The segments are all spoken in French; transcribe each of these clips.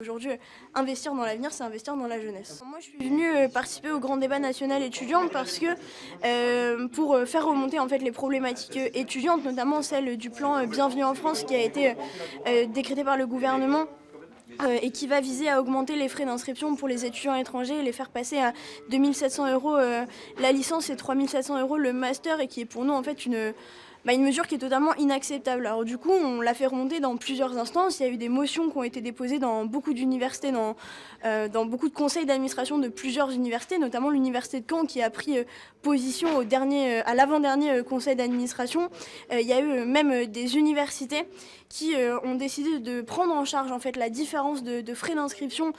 qu'aujourd'hui, investir dans l'avenir, c'est investir dans la jeunesse. Moi, je suis venue participer au grand débat national étudiant parce que pour faire remonter en fait les problématiques étudiantes, notamment celle du plan Bienvenue en France qui a été décrété par le gouvernement et qui va viser à augmenter les frais d'inscription pour les étudiants étrangers et les faire passer à 2 700 € la licence et 3 700 € le master, et qui est pour nous en fait une mesure qui est totalement inacceptable. Alors du coup, on l'a fait remonter dans plusieurs instances. Il y a eu des motions qui ont été déposées dans beaucoup d'universités, dans beaucoup de conseils d'administration de plusieurs universités, notamment l'université de Caen qui a pris position à l'avant-dernier conseil d'administration. Il y a eu même des universités qui ont décidé de prendre en charge en fait la différence de frais d'inscription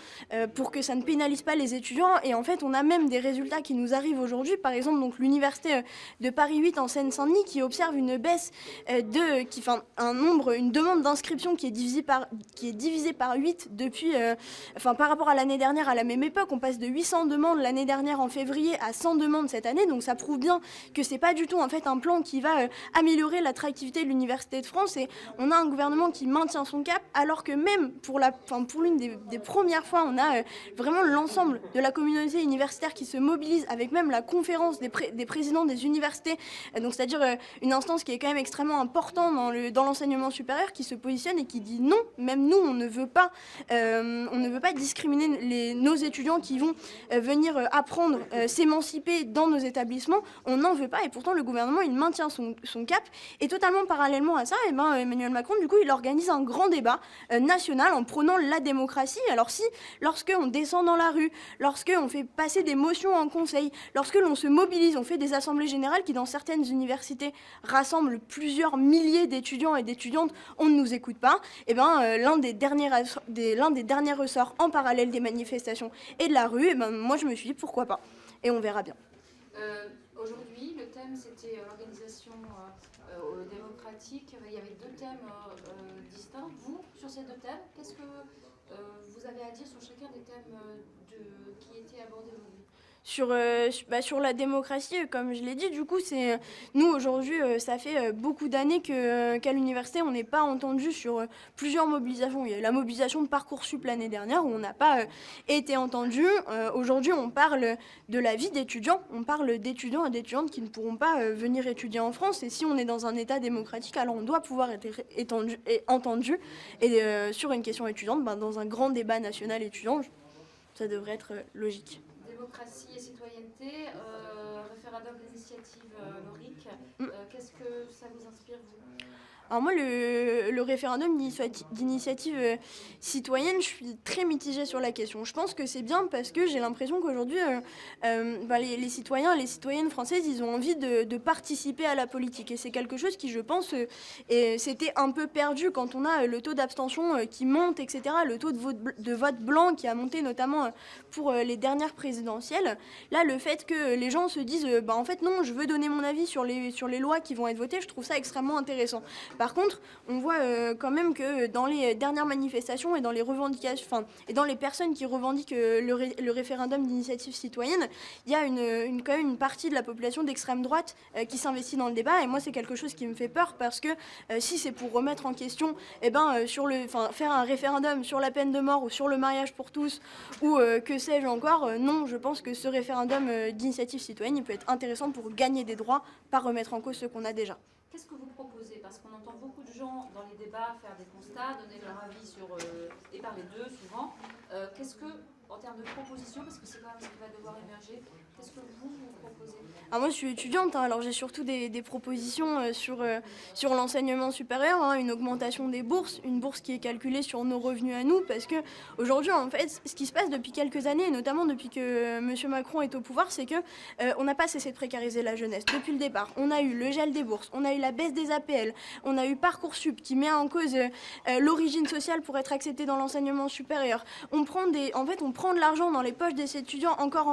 pour que ça ne pénalise pas les étudiants. Et en fait, on a même des résultats qui nous arrivent aujourd'hui. Par exemple, donc l'université de Paris 8 en Seine-Saint-Denis qui observe une baisse une demande d'inscription qui est divisée par 8 depuis, par rapport à l'année dernière à la même époque. On passe de 800 demandes l'année dernière en février à 100 demandes cette année. Donc ça prouve bien que c'est pas du tout en fait un plan qui va améliorer l'attractivité de l'université de France. Et on a un gouvernement qui maintient son cap, alors que même pour l'une des premières fois, on a vraiment l'ensemble de la communauté universitaire qui se mobilise, avec même la conférence des présidents des universités, donc c'est-à-dire une instance qui est quand même extrêmement importante dans l'enseignement supérieur, qui se positionne et qui dit non, même nous, on ne veut pas discriminer nos étudiants qui vont venir apprendre, s'émanciper dans nos établissements. On n'en veut pas, et pourtant le gouvernement, il maintient son cap. Et totalement parallèlement à ça, Emmanuel Macron, du coup, il organise un grand débat national en prônant la démocratie. Alors lorsque on descend dans la rue, lorsque on fait passer des motions en conseil, lorsque l'on se mobilise, on fait des assemblées générales qui, dans certaines universités, rassemblent plusieurs milliers d'étudiants et d'étudiantes, on ne nous écoute pas. Et l'un des derniers ressorts en parallèle des manifestations et de la rue, moi je me suis dit pourquoi pas. Et on verra bien. Aujourd'hui, le thème c'était l'organisation démocratique. Il y avait deux thèmes distincts. Vous, sur ces deux thèmes, qu'est-ce que vous avez à dire sur chacun des thèmes qui étaient abordés aujourd'hui ? Sur la démocratie, comme je l'ai dit, du coup, nous aujourd'hui, ça fait beaucoup d'années qu'à l'université, on n'est pas entendu sur plusieurs mobilisations. Il y a eu la mobilisation de Parcoursup l'année dernière où on n'a pas été entendu. Aujourd'hui, on parle de la vie d'étudiants. On parle d'étudiants et d'étudiantes qui ne pourront pas venir étudier en France. Et si on est dans un État démocratique, alors on doit pouvoir être entendu. Et sur une question étudiante, dans un grand débat national étudiant, ça devrait être logique. Démocratie et citoyenneté, référendum d'initiative Loric, qu'est-ce que ça vous inspire, vous ? Alors moi, le référendum d'initiative citoyenne, je suis très mitigée sur la question. Je pense que c'est bien parce que j'ai l'impression qu'aujourd'hui, les citoyens et les citoyennes françaises, ils ont envie de participer à la politique. Et c'est quelque chose qui, je pense, c'était un peu perdu quand on a le taux d'abstention qui monte, etc. Le taux de vote blanc qui a monté notamment pour les dernières présidentielles. Là, le fait que les gens se disent, en fait, non, je veux donner mon avis sur les lois qui vont être votées, je trouve ça extrêmement intéressant. Par contre, on voit quand même que dans les dernières manifestations et dans les revendications, et dans les personnes qui revendiquent le référendum d'initiative citoyenne, il y a quand même une partie de la population d'extrême droite qui s'investit dans le débat. Et moi, c'est quelque chose qui me fait peur parce que si c'est pour remettre en question, faire un référendum sur la peine de mort ou sur le mariage pour tous ou que sais-je encore, non, je pense que ce référendum d'initiative citoyenne, il peut être intéressant pour gagner des droits, pas remettre en cause ceux qu'on a déjà. Qu'est-ce que vous proposez ? Parce qu'on entend beaucoup de gens dans les débats faire des constats, donner leur avis et parler d'eux souvent. Qu'est-ce que, en termes de propositions, parce que c'est quand même ce qui va devoir émerger, qu'est-ce que vous proposez ? Alors moi je suis étudiante, alors j'ai surtout des propositions sur l'enseignement supérieur, une augmentation des bourses, une bourse qui est calculée sur nos revenus à nous, parce que aujourd'hui en fait ce qui se passe depuis quelques années, et notamment depuis que M. Macron est au pouvoir, c'est que on n'a pas cessé de précariser la jeunesse. Depuis le départ, on a eu le gel des bourses, on a eu la baisse des APL, on a eu Parcoursup qui met en cause l'origine sociale pour être accepté dans l'enseignement supérieur. On prend prendre l'argent dans les poches des étudiants encore.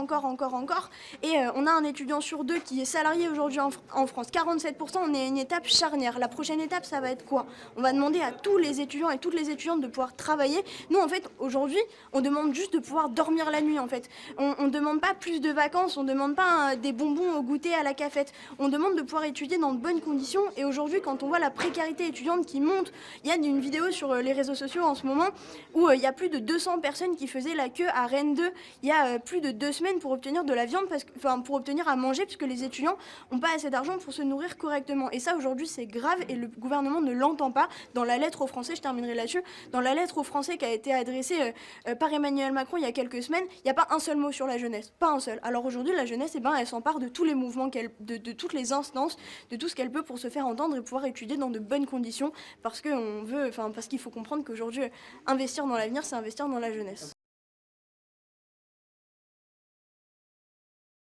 Et on a un étudiant sur 2 qui est salarié aujourd'hui en France. 47%, on est à une étape charnière. La prochaine étape, ça va être quoi? On va demander à tous les étudiants et toutes les étudiantes de pouvoir travailler. Nous, en fait, aujourd'hui, on demande juste de pouvoir dormir la nuit, en fait. On ne demande pas plus de vacances, on ne demande pas des bonbons au goûter à la cafette. On demande de pouvoir étudier dans de bonnes conditions. Et aujourd'hui, quand on voit la précarité étudiante qui monte, il y a une vidéo sur les réseaux sociaux en ce moment où il y a plus de 200 personnes qui faisaient la queue à Rennes 2 il y a plus de 2 semaines pour obtenir de la viande, pour obtenir à manger, puisque les étudiants n'ont pas assez d'argent pour se nourrir correctement. Et ça, aujourd'hui, c'est grave et le gouvernement ne l'entend pas. Dans la lettre aux Français, je terminerai là-dessus, dans la lettre aux Français qui a été adressée par Emmanuel Macron il y a quelques semaines, il n'y a pas un seul mot sur la jeunesse, pas un seul. Alors aujourd'hui, la jeunesse, elle s'empare de tous les mouvements, de toutes les instances, de tout ce qu'elle peut pour se faire entendre et pouvoir étudier dans de bonnes conditions, parce qu'il faut comprendre qu'aujourd'hui, investir dans l'avenir, c'est investir dans la jeunesse.